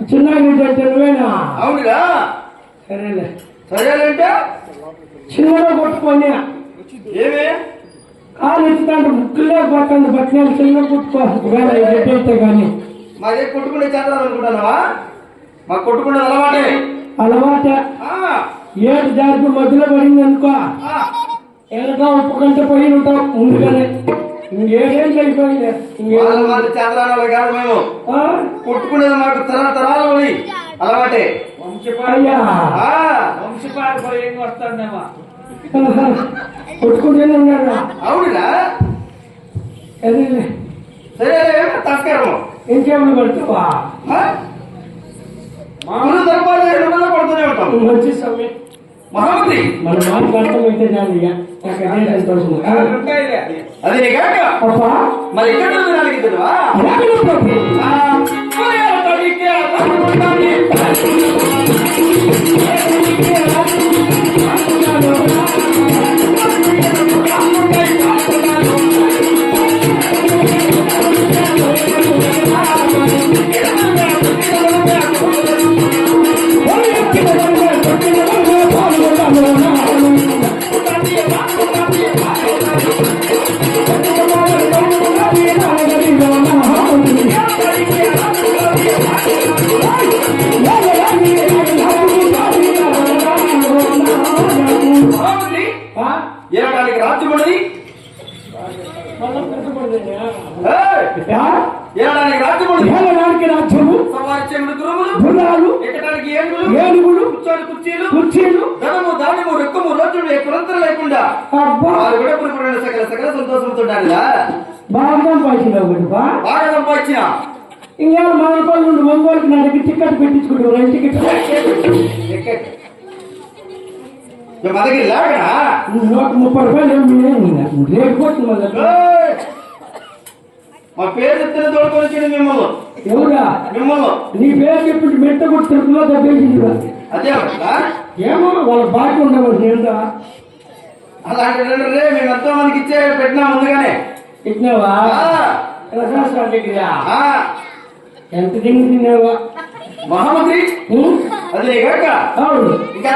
చిన్నగా అంటే నువ్వేనా? అవునుగా. సరేలే. సరేలేంటే చిన్నగా కొట్టుకొని ఏమి కాలు ఎత్తుతాంటే ముక్కులే కొట్టండి బట్టలు చిన్న కొట్టుకోతే కానీ మాదే కొట్టుకునే చేద్దాం అనుకుంటున్నావా? మాకు కొట్టుకునేది అలవాటే. అలవాటే. ఏడు జాతి మధ్యలో పడింది అనుకో, వెనక ఉప్పు గంట పోయి ఉంటాం ముందుగానే. ఇంకేం అయిపోయింది. వాళ్ళు చేద్దాం కాదు, మేము కొట్టుకునేది మాకు తరాలు అలవాటే. వంశపారంపర్యం వస్తాడేమో కొట్టుకుంటూనే ఉన్నాడు. అవునుగా. సరే తస్కారము ఇంకేమన్నా పడుతావా? పడుతూనే ఉంటాం. వచ్చే సమయం మహామంత్రి మన మాట్లాడటం అయితే చాలు. ఇక సంతోషం అది మరి ఇక్కడ ఏడానికి రాజ్యం ఉన్నది. ఏడానికి రాజ్యం ఉన్నది. రాజ్యము సమాచారం గురువులు గుర్రాలు ఎక్కడానికి ఏనుగులు కుర్చీలు ధనము ధాన్యము రెక్కము రోజులు కులంతరం లేకుండా వారు కూడా సకల సకల సంతోషంతో బాగా సంపాదించిన బాగా సంపాదించిన ఇంకా మన నుండి ఒంగోలుకి నాటికి టికెట్ పెట్టించుకుంటారు. రైలు టికెట్ మా దగ్గర లేకడా 130 రూపాయలు లేకపోతుంది. మా పేరు చెప్తే తోడుకొని మిమ్మల్ని ఎవరా మిమ్మల్ని నీ పేరు చెప్పి మెట్ట కూడా తిరుపతిలో తగ్గేసింది. అదే ఏమో వాళ్ళ బాకీ ఉండవచ్చు. ఏంటా అలాంటి మేము ఎంతో మందికి ఇచ్చే పెట్టినా ముందుగానే ఇచ్చినావా? ఎంత తిండి తిన్నావా? మహామంత్రి అదే కాక ఇంకా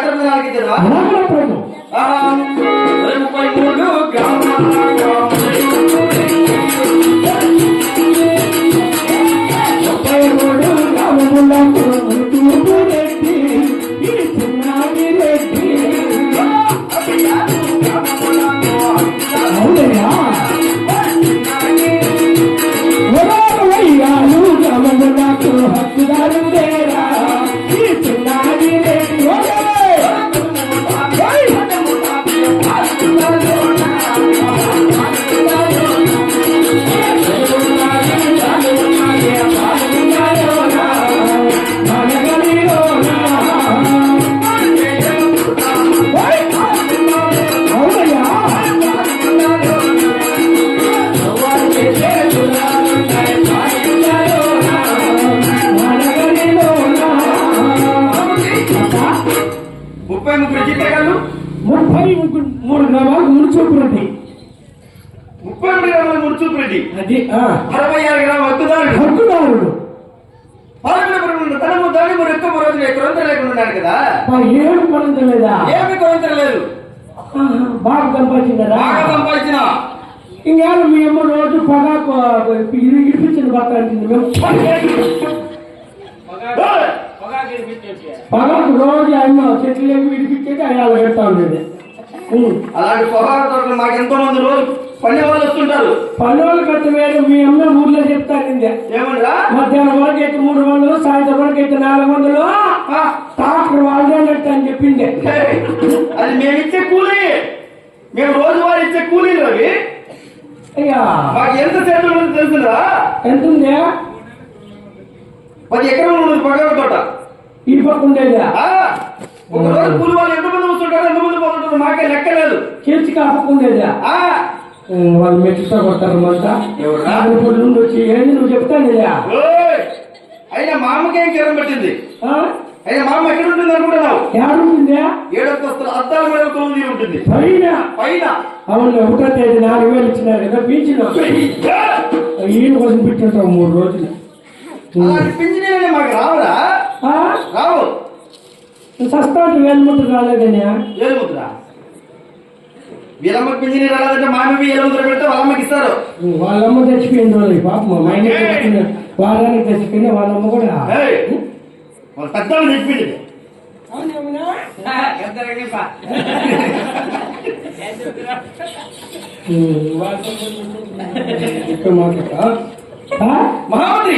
33 గ్రామాలు ముడుచూపురెడ్డి. 33 గ్రామాల ముడుచూపురెడ్డి. అది 66 గ్రామాల హక్కుదారుడు. తనము దాని రెక్క రోజులు కొరంత లేకుండా ఉన్నాడు కదా. ఏడు కొరంత లేదా? ఏమి కొరంత లేదు. బాగా సంపాదించిన ఇంకా మీ అమ్మ రోజు పొగాకు ఇడిపించిన బాగా అంటుంది. పొగాకు రోజు అమ్మ చెట్లు ఏమి విడిపించేది అలా పెడతా ఉండేది. అలాంటి పొగాకు మాకు ఎంతో మంది రోజు పల్లె వాళ్ళు వస్తుంటారు. పల్లెవాళ్ళు కట్ట వేరు. మీ అమ్మ ఊర్లో చెప్తానండి. ఏమన్నా మధ్యాహ్నం వరకు అయితే 300, సాయంత్రం వరకు అయితే 400 టాక్టర్ వాళ్ళే అని చెప్పింది. అది మేమిచ్చే కూలి మేము రోజువారీ ఇచ్చే కూలీలు అవి. అయ్యా మాకు ఎంత సేపు ఉన్నది తెలుసురా? ఎంత ఉందా? 10 ఎకరాలు ఉన్నది పగల తోట. ఈ పక్క ఉండేదా? ఒక రోజు కూలి వాళ్ళు ఎంతమంది వస్తుంటారు, ఎంతమంది పోతుంటారు మాకే లెక్క లేదు. చర్చికి ఆ పక్క ఉండేదా? వాళ్ళు మెచ్చుతా కొడతారు మంతా. ఎవరా? ఇప్పుడు నుండి వచ్చి ఏంది నువ్వు చెప్తాను లేదా? అయినా మా అమ్మకేం కిరం పెట్టింది. అయినా మా అమ్మ ఎక్కడ ఉంటుంది అనుకుంటున్నావు? ఏడుంటుందా? 7 అద్దాల మీద తొమ్మిది ఉంటుంది పైన. పైన. అవును, 1వ తేదీ 4,000 ఇచ్చినారు కదా పీచిన. ఈయన కోసం పెట్టింటాం 3 రోజులు. పింఛనీళ్ళని మాకు రావురా? రావు. సస్తాంటి వేలుముద్ర రాలేదనే. ఏలుముద్ర వీళ్ళమ్మకి పింఛనీ రాలేదంటే మా అమ్మకి ఏలుముద్ర పెడితే వాళ్ళమ్మకి ఇస్తారు. వాళ్ళమ్మ చచ్చిపోయింది రోజు పాపం. మా ఆయన వారానికి చచ్చిపోయినా వాళ్ళమ్మ కూడా. వాళ్ళ పెద్దవాళ్ళు చెప్పింది. మహామంత్రి